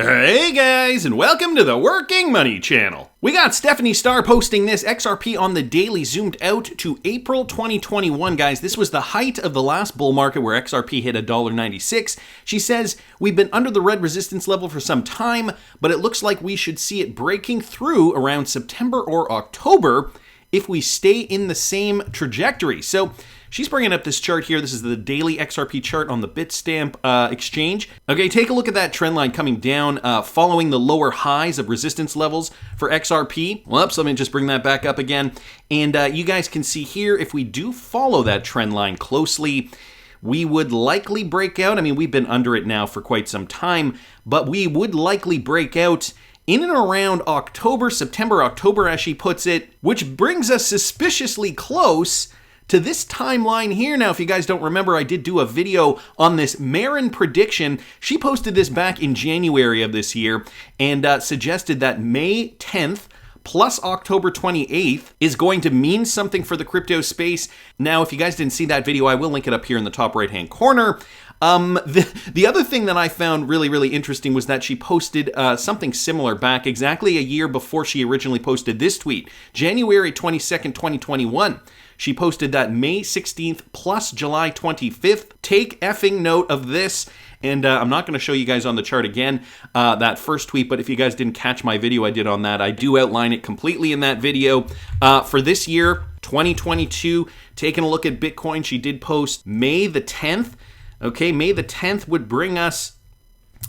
Hey guys, and welcome to the Working Money channel. We got Stephanie Starr posting this XRP on the daily zoomed out to April 2021, guys. This was the height of the last bull market where XRP hit $1.96. She says, we've been under the red resistance level for some time, but it looks like we should see it breaking through around September or October if we stay in the same trajectory. So she's bringing up this chart here. This is the daily XRP chart on the Bitstamp exchange. Okay, take a look at that trend line coming down, following the lower highs of resistance levels for XRP. Whoops, let me just bring that back up again. And you guys can see here, if we do follow that trend line closely, we would likely break out. I mean, we've been under it now for quite some time, but we would likely break out in and around September, October, as she puts it, which brings us suspiciously close to this timeline here. Now, if you guys don't remember, I did do a video on this Marin prediction. She posted this back in January of this year and suggested that May 10th plus October 28th is going to mean something for the crypto space. Now, if you guys didn't see that video, I will link it up here in the top right-hand corner. The other thing that I found really interesting was that she posted something similar back exactly a year before she originally posted this tweet, January 22nd, 2021. She posted that May 16th plus July 25th. Take effing note of this. And I'm not going to show you guys on the chart again that first tweet, but if you guys didn't catch my video I did on that, I do outline it completely in that video. For this year, 2022, taking a look at Bitcoin, she did post May the 10th. Okay, May the 10th would bring us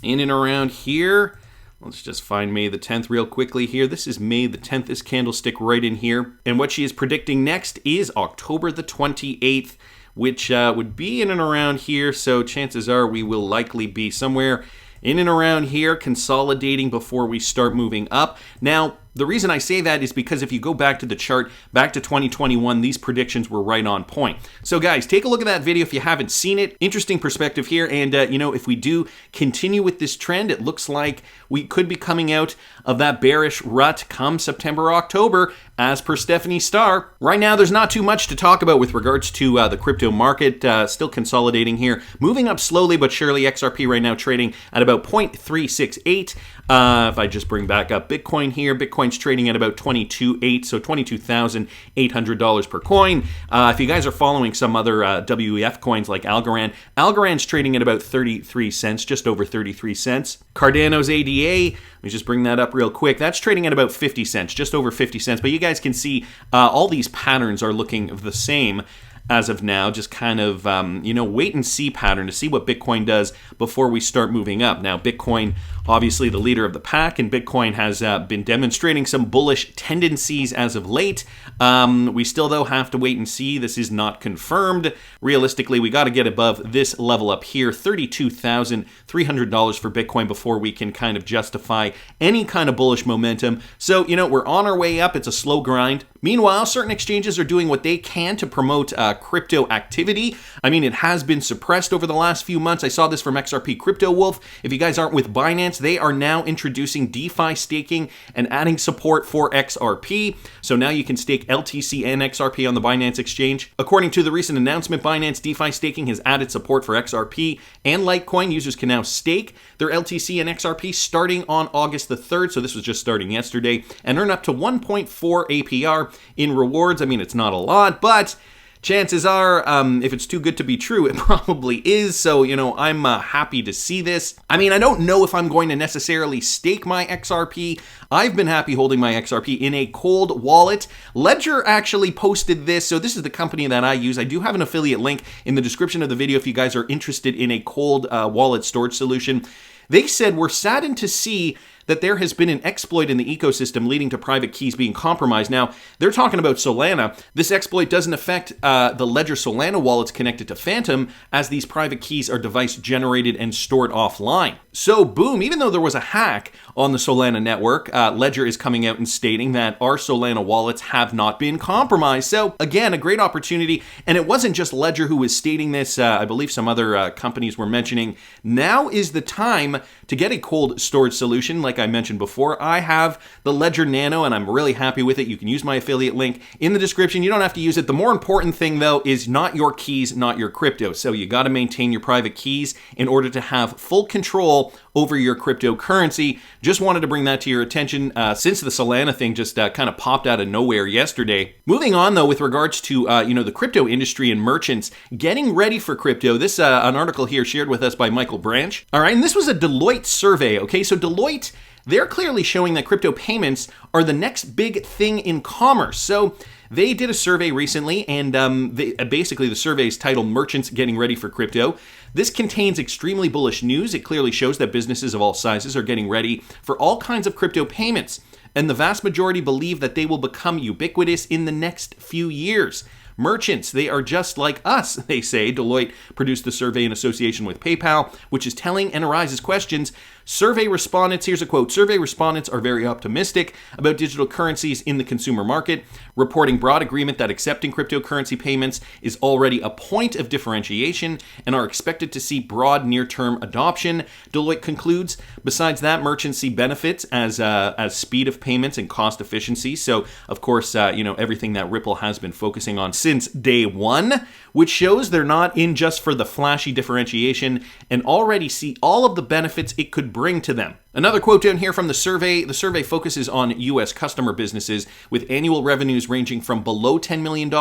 in and around here. Let's just find May the 10th real quickly here. This is May the 10th, this candlestick right in here. And what she is predicting next is October the 28th, which would be in and around here. So chances are we will likely be somewhere in and around here, consolidating before we start moving up. Now, the reason I say that is because if you go back to the chart, back to 2021, these predictions were right on point. So guys, take a look at that video if you haven't seen it. Interesting perspective here. And, if we do continue with this trend, it looks like we could be coming out of that bearish rut come September, October, as per Stephanie Starr. Right now, there's not too much to talk about with regards to the crypto market. Still consolidating here. Moving up slowly but surely. XRP right now trading at about 0.368. If I just bring back up Bitcoin here, Bitcoin's trading at about $22,800, so $22,800 per coin. If you guys are following some other WEF coins like Algorand's trading at about 33 cents, just over 33 cents. Cardano's ADA, let me just bring that up real quick. That's trading at about 50 cents, just over 50 cents. But you guys can see all these patterns are looking the same as of now, just kind of, wait and see pattern to see what Bitcoin does before we start moving up. Now, Bitcoin, obviously the leader of the pack, and Bitcoin has been demonstrating some bullish tendencies as of late. We still, though, have to wait and see. This is not confirmed. Realistically, we got to get above this level up here, $32,300 for Bitcoin before we can kind of justify any kind of bullish momentum. So, we're on our way up. It's a slow grind. Meanwhile, certain exchanges are doing what they can to promote crypto activity. I mean, it has been suppressed over the last few months. I saw this from XRP Crypto Wolf. If you guys aren't with Binance, they are now introducing DeFi staking and adding support for XRP. So now you can stake LTC and XRP on the Binance exchange. According to the recent announcement, Binance DeFi staking has added support for XRP and Litecoin. Users can now stake their LTC and XRP starting on August the 3rd. So this was just starting yesterday, and earn up to 1.4 APR in rewards. I mean, it's not a lot, but chances are, if it's too good to be true, it probably is. So, I'm happy to see this. I mean, I don't know if I'm going to necessarily stake my XRP. I've been happy holding my XRP in a cold wallet. Ledger actually posted this. So this is the company that I use. I do have an affiliate link in the description of the video if you guys are interested in a cold wallet storage solution. They said, we're saddened to see that there has been an exploit in the ecosystem leading to private keys being compromised. Now, they're talking about Solana. This exploit doesn't affect the Ledger Solana wallets connected to Phantom, as these private keys are device generated and stored offline. So, boom, even though there was a hack on the Solana network, Ledger is coming out and stating that our Solana wallets have not been compromised. So, again, a great opportunity. And it wasn't just Ledger who was stating this. I believe some other companies were mentioning, now is the time to get a cold storage solution. Like I mentioned before, I have the Ledger Nano and I'm really happy with it. You can use my affiliate link in the description. You don't have to use it. The more important thing, though, is not your keys, not your crypto. So you got to maintain your private keys in order to have full control over your cryptocurrency. Just wanted to bring that to your attention since the Solana thing just kind of popped out of nowhere yesterday. Moving on, though, with regards to the crypto industry and merchants getting ready for crypto. This an article here shared with us by Michael Branch. All right, and this was a Deloitte survey. Okay, so Deloitte, they're clearly showing that crypto payments are the next big thing in commerce. So they did a survey recently, and basically the survey is titled Merchants Getting Ready for Crypto. This contains extremely bullish news. It clearly shows that businesses of all sizes are getting ready for all kinds of crypto payments, and the vast majority believe that they will become ubiquitous in the next few years. Merchants, they are just like us, they say. Deloitte produced the survey in association with PayPal, which is telling and arises questions. Survey respondents, here's a quote, survey respondents are very optimistic about digital currencies in the consumer market, reporting broad agreement that accepting cryptocurrency payments is already a point of differentiation and are expected to see broad near-term adoption. Deloitte concludes, besides that, merchants see benefits as speed of payments and cost efficiency. So, of course, everything that Ripple has been focusing on since day one, which shows they're not in just for the flashy differentiation and already see all of the benefits it could bring to them. Another quote down here from the survey. The survey focuses on U.S. customer businesses with annual revenues ranging from below $10 million to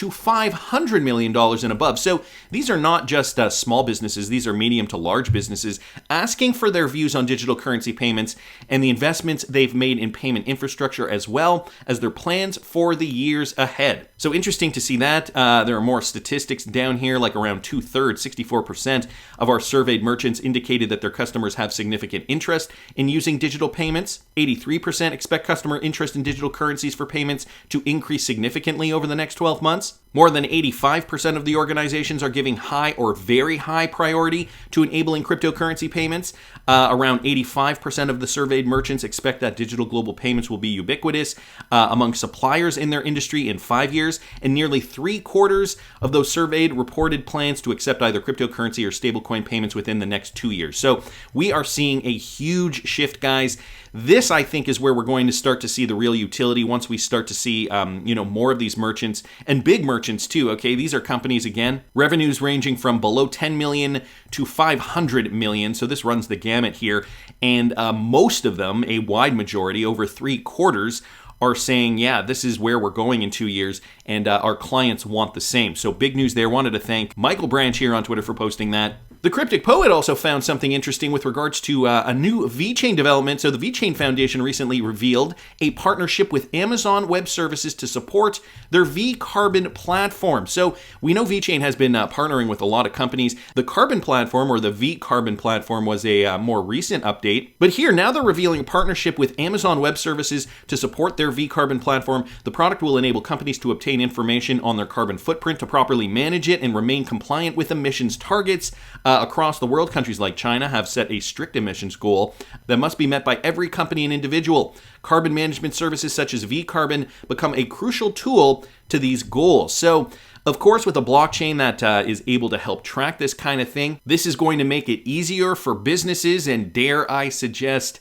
$500 million and above. So these are not just small businesses. These are medium to large businesses asking for their views on digital currency payments and the investments they've made in payment infrastructure, as well as their plans for the years ahead. So interesting to see that. There are more statistics down here, like around 2/3, 64% of our surveyed merchants indicated that their customers have significant interest in using digital payments. 83% expect customer interest in digital currencies for payments to increase significantly over the next 12 months. More than 85% of the organizations are giving high or very high priority to enabling cryptocurrency payments. Around 85% of the surveyed merchants expect that digital global payments will be ubiquitous among suppliers in their industry in 5 years, and nearly 3/4 of those surveyed reported plans to accept either cryptocurrency or stablecoin payments within the next 2 years. So we are seeing a huge shift, guys. This, I think, is where we're going to start to see the real utility once we start to see, more of these merchants, and big merchants too. Okay, these are companies, again, revenues ranging from below 10 million to 500 million. So this runs the gamut here, and most of them, a wide majority, over 3/4, are saying, yeah, this is where we're going in 2 years, and our clients want the same. So big news there. Wanted to thank Michael Branch here on Twitter for posting that. The Cryptic Poet also found something interesting with regards to a new Vechain development. So the Vechain Foundation recently revealed a partnership with Amazon Web Services to support their V-Carbon platform. So we know Vechain has been partnering with a lot of companies. The Carbon platform, or the V-Carbon platform, was a more recent update. But here, now they're revealing a partnership with Amazon Web Services to support their V-Carbon platform. The product will enable companies to obtain information on their carbon footprint, to properly manage it, and remain compliant with emissions targets. Across the world, countries like China have set a strict emissions goal that must be met by every company and individual. Carbon management services such as V-Carbon become a crucial tool to these goals. So, of course, with a blockchain that is able to help track this kind of thing, this is going to make it easier for businesses and, dare I suggest,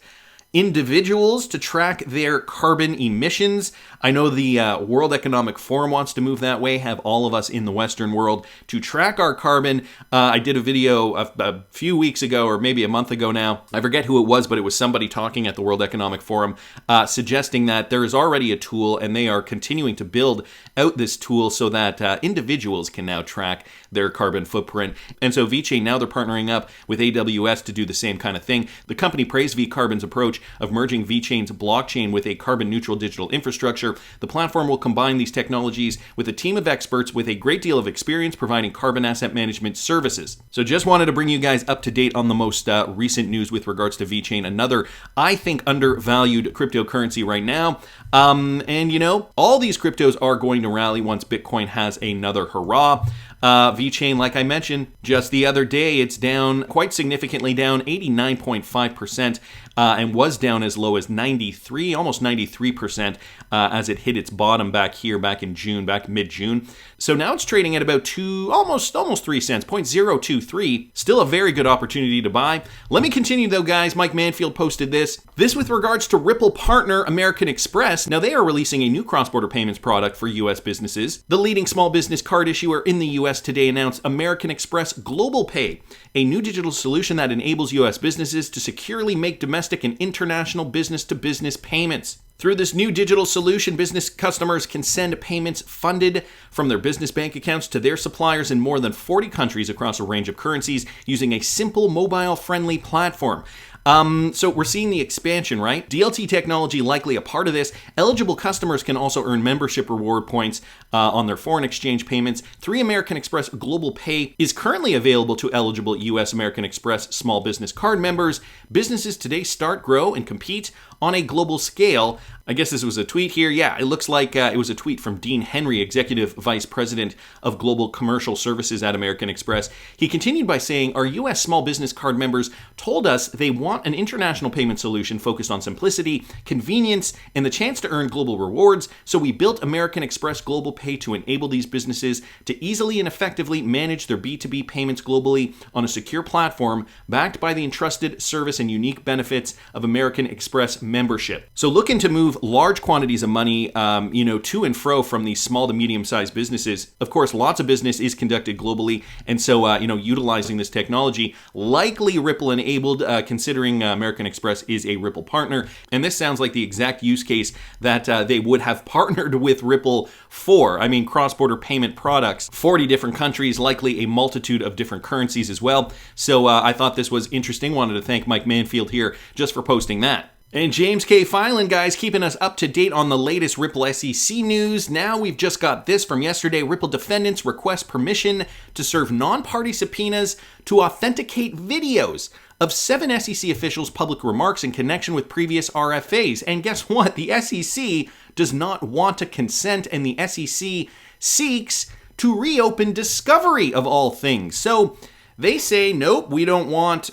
individuals to track their carbon emissions. I know the World Economic Forum wants to move that way, have all of us in the Western world to track our carbon. I did a video a few weeks ago, or maybe a month ago now. I forget who it was, but it was somebody talking at the World Economic Forum, suggesting that there is already a tool, and they are continuing to build out this tool so that individuals can now track their carbon footprint. And so Vechain, now they're partnering up with AWS to do the same kind of thing. The company praised V-Carbon's approach of merging Vechain's blockchain with a carbon-neutral digital infrastructure. The platform will combine these technologies with a team of experts with a great deal of experience providing carbon asset management services. So just wanted to bring you guys up to date on the most recent news with regards to Vechain, another, I think, undervalued cryptocurrency right now. All these cryptos are going to rally once Bitcoin has another hurrah. Vechain, like I mentioned, just the other day, it's down quite significantly, down 89.5%, and was down as low as 93, almost 93%, as it hit its bottom back in June, back mid-June. So now it's trading at about almost 3 cents, 0.023. Still a very good opportunity to buy. Let me continue though, guys. Mike Manfield posted this with regards to Ripple partner American Express. Now they are releasing a new cross-border payments product for U.S. businesses. The leading small business card issuer in the U.S. U.S. today announced American Express Global Pay, a new digital solution that enables U.S. businesses to securely make domestic and international business-to-business payments. Through this new digital solution, business customers can send payments funded from their business bank accounts to their suppliers in more than 40 countries across a range of currencies using a simple mobile-friendly platform. So we're seeing the expansion, right? DLT technology likely a part of this. Eligible customers can also earn membership reward points on their foreign exchange payments. 3 American Express Global Pay is currently available to eligible U.S. American Express small business card members. Businesses today start, grow, and compete on a global scale. I guess this was a tweet here. Yeah, it looks like it was a tweet from Dean Henry, Executive Vice President of Global Commercial Services at American Express. He continued by saying, our U.S. small business card members told us they want an international payment solution focused on simplicity, convenience, and the chance to earn global rewards, so we built American Express Global Pay to enable these businesses to easily and effectively manage their B2B payments globally on a secure platform backed by the entrusted service and unique benefits of American Express membership. So looking to move large quantities of money, to and fro from these small to medium-sized businesses. Of course, lots of business is conducted globally, and so, utilizing this technology, likely Ripple-enabled, considering American Express is a Ripple partner. And this sounds like the exact use case that they would have partnered with Ripple for. I mean, cross-border payment products, 40 different countries, likely a multitude of different currencies as well. So I thought this was interesting. Wanted to thank Mike Manfield here just for posting that. And James K. Filan, guys, keeping us up to date on the latest Ripple SEC news. Now we've just got this from yesterday. Ripple defendants request permission to serve non-party subpoenas to authenticate videos of 7 SEC officials' public remarks in connection with previous RFAs. And guess what? The SEC does not want to consent, and the SEC seeks to reopen discovery of all things. So they say, nope, we don't want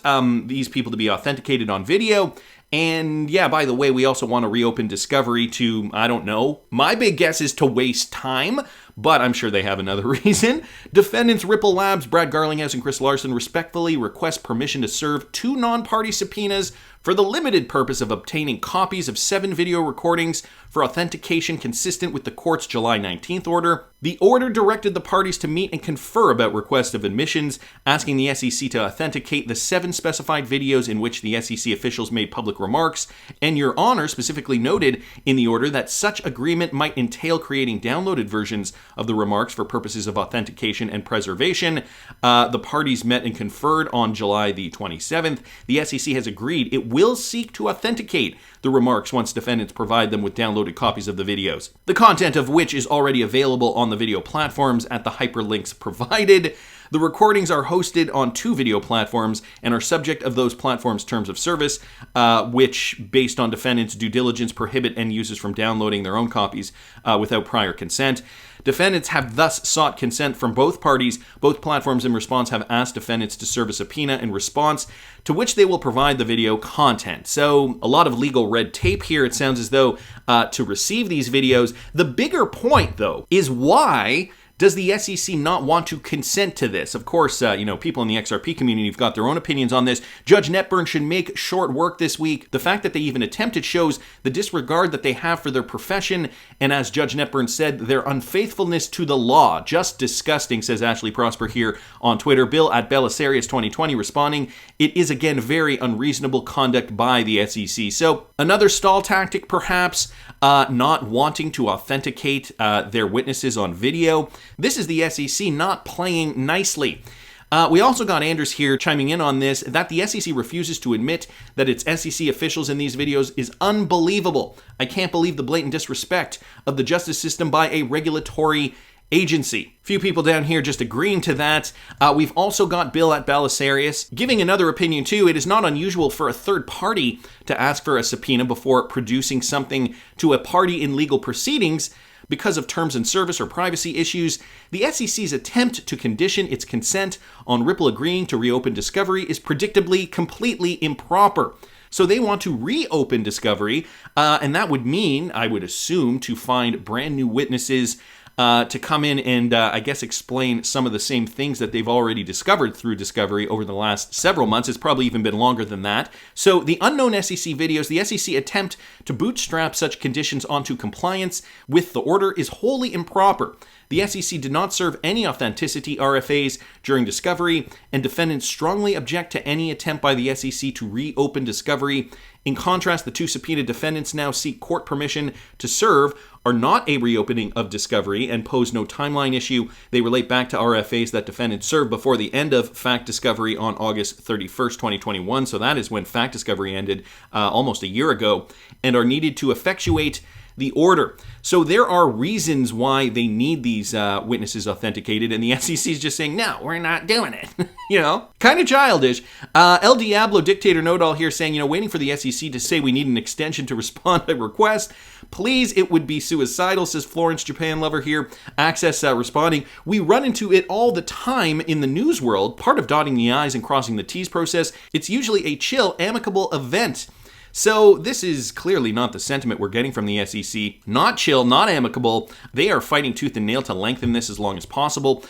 these people to be authenticated on video. And yeah, by the way, we also want to reopen discovery to, I don't know, my big guess is to waste time, but I'm sure they have another reason. Defendants Ripple Labs, Brad Garlinghouse and Chris Larson respectfully request permission to serve 2 non-party subpoenas for the limited purpose of obtaining copies of 7 video recordings for authentication consistent with the court's July 19th order. The order directed the parties to meet and confer about requests of admissions, asking the SEC to authenticate the 7 specified videos in which the SEC officials made public remarks, and Your Honor specifically noted in the order that such agreement might entail creating downloaded versions of the remarks for purposes of authentication and preservation. The parties met and conferred on July the 27th. The SEC has agreed it will seek to authenticate the remarks once defendants provide them with downloaded copies of the videos, the content of which is already available on the video platforms at the hyperlinks provided. The recordings are hosted on 2 video platforms and are subject of those platforms' terms of service, which, based on defendants' due diligence, prohibit end users from downloading their own copies without prior consent. Defendants have thus sought consent from both parties. Both platforms in response have asked defendants to serve a subpoena in response, to which they will provide the video content. So a lot of legal red tape here. It sounds as though to receive these videos. The bigger point, though, is why does the SEC not want to consent to this? Of course, people in the XRP community have got their own opinions on this. Judge Netburn should make short work this week. The fact that they even attempted shows the disregard that they have for their profession, and as Judge Netburn said, their unfaithfulness to the law. Just disgusting, says Ashley Prosper here on Twitter. Bill at Belisarius2020 responding, it is again very unreasonable conduct by the SEC. So another stall tactic, perhaps, not wanting to authenticate their witnesses on video. This is the SEC not playing nicely. We also got Anders here chiming in on this, that the SEC refuses to admit that it's SEC officials in these videos is unbelievable. I can't believe the blatant disrespect of the justice system by a regulatory agency. Few people down here just agreeing to that. We've also got Bill at Belisarius giving another opinion too. It is not unusual for a third party to ask for a subpoena before producing something to a party in legal proceedings because of terms and service or privacy issues. The SEC's attempt to condition its consent on Ripple agreeing to reopen discovery is predictably completely improper. So they want to reopen discovery, and that would mean, I would assume, to find brand new witnesses to come in and, I guess, explain some of the same things that they've already discovered through discovery over the last several months. It's probably even been longer than that. So the unknown SEC videos, the SEC attempt to bootstrap such conditions onto compliance with the order is wholly improper. The SEC did not serve any authenticity RFAs during discovery, and defendants strongly object to any attempt by the SEC to reopen discovery. In contrast, the two subpoenaed defendants now seek court permission to serve, are not a reopening of discovery, and pose no timeline issue. They relate back to RFAs that defendants served before the end of fact discovery on August 31st, 2021. So that is when fact discovery ended almost a year ago, and are needed to effectuate the order. So there are reasons why they need these witnesses authenticated, and the SEC is just saying, no, we're not doing it. Kind of childish. El Diablo Dictator Nodal here saying, waiting for the SEC to say we need an extension to respond by request. Please, it would be suicidal, says Florence Japan Lover here. Access responding, we run into it all the time in the news world, part of dotting the I's and crossing the T's process. It's usually a chill, amicable event. So this is clearly not the sentiment we're getting from the SEC. Not chill, not amicable. They are fighting tooth and nail to lengthen this as long as possible.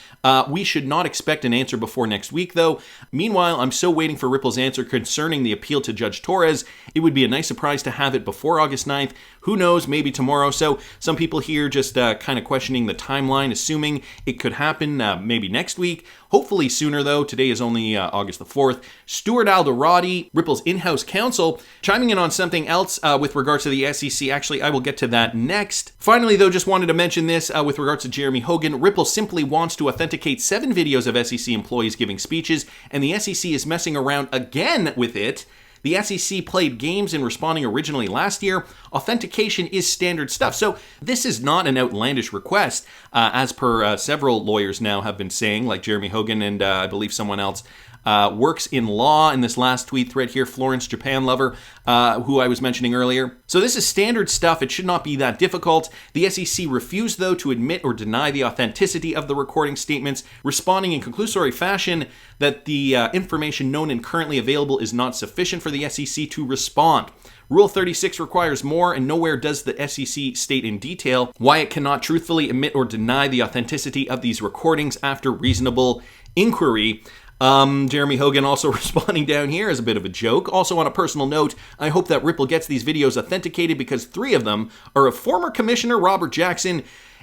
We should not expect an answer before next week, though. Meanwhile, I'm still waiting for Ripple's answer concerning the appeal to Judge Torres. It would be a nice surprise to have it before August 9th. Who knows, maybe tomorrow. So some people here just kind of questioning the timeline, assuming it could happen maybe next week. Hopefully sooner, though. Today is only August the 4th. Stuart Alderati, Ripple's in-house counsel, chiming in on something else with regards to the SEC. Actually, I will get to that next. Finally, though, just wanted to mention this with regards to Jeremy Hogan. Ripple simply wants to authenticate 7 videos of SEC employees giving speeches, and the SEC is messing around again with it. The SEC played games in responding originally last year. Authentication is standard stuff. So this is not an outlandish request, as per several lawyers now have been saying, like Jeremy Hogan and I believe someone else. Works in law in this last tweet thread here, Florence Japan Lover, who I was mentioning earlier. So this is standard stuff. It should not be that difficult. The SEC refused, though, to admit or deny the authenticity of the recording statements, responding in conclusory fashion that the information known and currently available is not sufficient for the SEC to respond. Rule 36 requires more, and nowhere does the SEC state in detail why it cannot truthfully admit or deny the authenticity of these recordings after reasonable inquiry. Jeremy Hogan also responding down here as a bit of a joke. Also on a personal note, I hope that Ripple gets these videos authenticated because 3 of them are of former Commissioner Robert Jackson,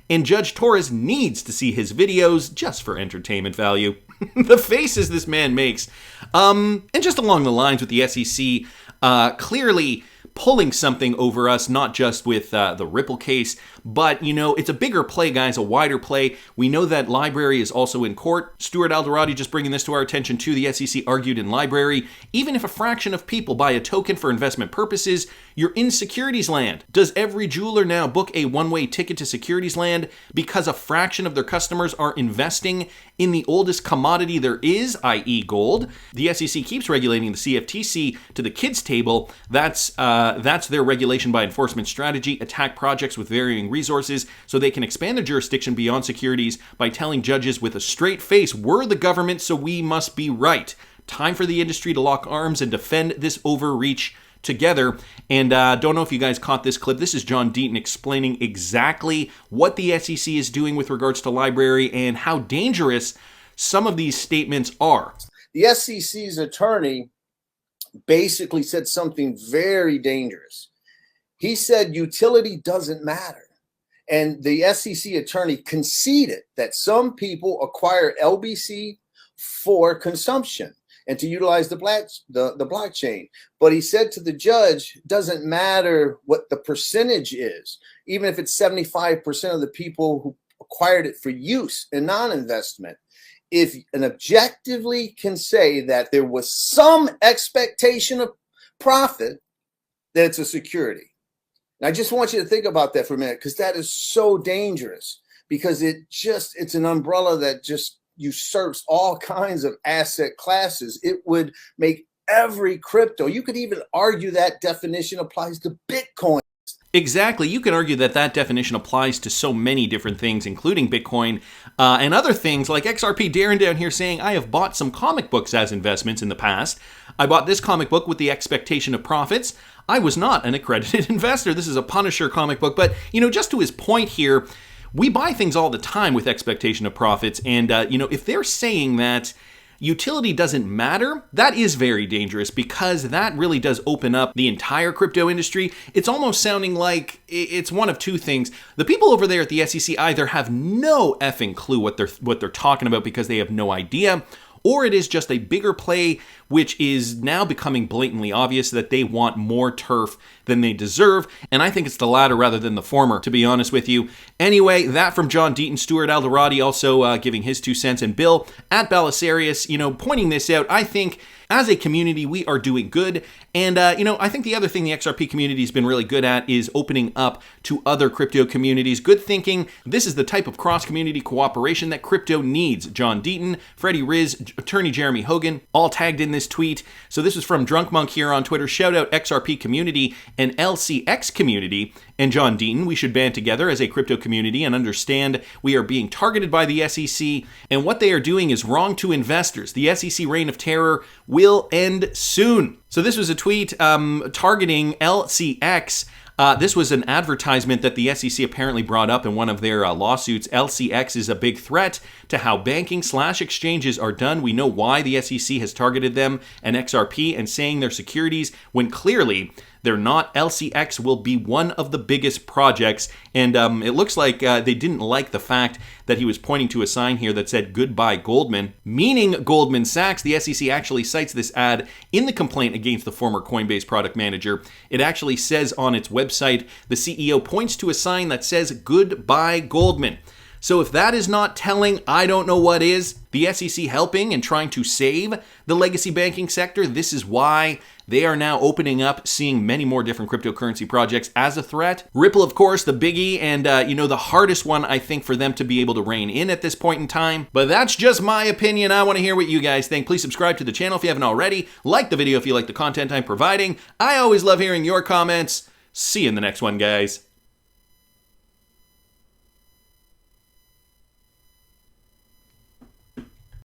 and Judge Torres needs to see his videos just for entertainment value. The faces this man makes. And just along the lines with the SEC, clearly pulling something over us, not just with the Ripple case, but, it's a bigger play, guys, a wider play. We know that Library is also in court. Stuart Alderati just bringing this to our attention too. The SEC argued in Library, even if a fraction of people buy a token for investment purposes, you're in securities land. Does every jeweler now book a one-way ticket to securities land because a fraction of their customers are investing in the oldest commodity there is, i.e. gold? The SEC keeps regulating the CFTC to the kids table. That's their regulation by enforcement strategy. Attack projects with varying resources so they can expand their jurisdiction beyond securities by telling judges with a straight face, we're the government, so we must be right. Time for the industry to lock arms and defend this overreach together. And don't know if you guys caught this clip. This is John Deaton explaining exactly what the SEC is doing with regards to Library and how dangerous some of these statements are. The SEC's attorney basically said something very dangerous. He said utility doesn't matter. And the SEC attorney conceded that some people acquire LBC for consumption and to utilize the blockchain. But he said to the judge, doesn't matter what the percentage is, even if it's 75% of the people who acquired it for use and non-investment. If an objectively can say that there was some expectation of profit, that it's a security. And I just want you to think about that for a minute, because that is so dangerous, because it's an umbrella that just usurps all kinds of asset classes. It would make every crypto. You could even argue that definition applies to Bitcoin. Exactly. You can argue that that definition applies to so many different things, including Bitcoin and other things like XRP. Darren down here saying, I have bought some comic books as investments in the past. I bought this comic book with the expectation of profits. I was not an accredited investor. This is a Punisher comic book. But, just to his point here, we buy things all the time with expectation of profits. And, if they're saying that, utility doesn't matter, that is very dangerous because that really does open up the entire crypto industry. It's almost sounding like it's one of two things. The people over there at the SEC either have no effing clue what they're talking about because they have no idea, or it is just a bigger play, which is now becoming blatantly obvious that they want more turf than they deserve. And I think it's the latter rather than the former, to be honest with you. Anyway, that from John Deaton, Stuart Alderati also giving his 2 cents, and Bill at Belisarius, pointing this out. I think as a community, we are doing good. And, I think the other thing the XRP community has been really good at is opening up to other crypto communities. Good thinking. This is the type of cross-community cooperation that crypto needs. John Deaton, Freddie Riz, attorney Jeremy Hogan, all tagged in this tweet. So this is from Drunk Monk here on Twitter. Shout out XRP community and LCX community. And John Deaton, we should band together as a crypto community and understand we are being targeted by the SEC, and what they are doing is wrong to investors. The SEC reign of terror will end soon. So this was a tweet targeting LCX. This was an advertisement that the SEC apparently brought up in one of their lawsuits. LCX is a big threat to how banking/exchanges are done. We know why the SEC has targeted them and XRP and saying they're securities when clearly they're not. LCX will be one of the biggest projects, and it looks like they didn't like the fact that he was pointing to a sign here that said "Goodbye Goldman," meaning Goldman Sachs. The SEC actually cites this ad in the complaint against the former Coinbase product manager. It actually says on its website, the CEO points to a sign that says "Goodbye Goldman." So if that is not telling, I don't know what is. The SEC helping and trying to save the legacy banking sector. This is why they are now opening up, seeing many more different cryptocurrency projects as a threat. Ripple, of course, the biggie, and the hardest one, I think, for them to be able to rein in at this point in time. But that's just my opinion. I want to hear what you guys think. Please subscribe to the channel if you haven't already. Like the video if you like the content I'm providing. I always love hearing your comments. See you in the next one, guys.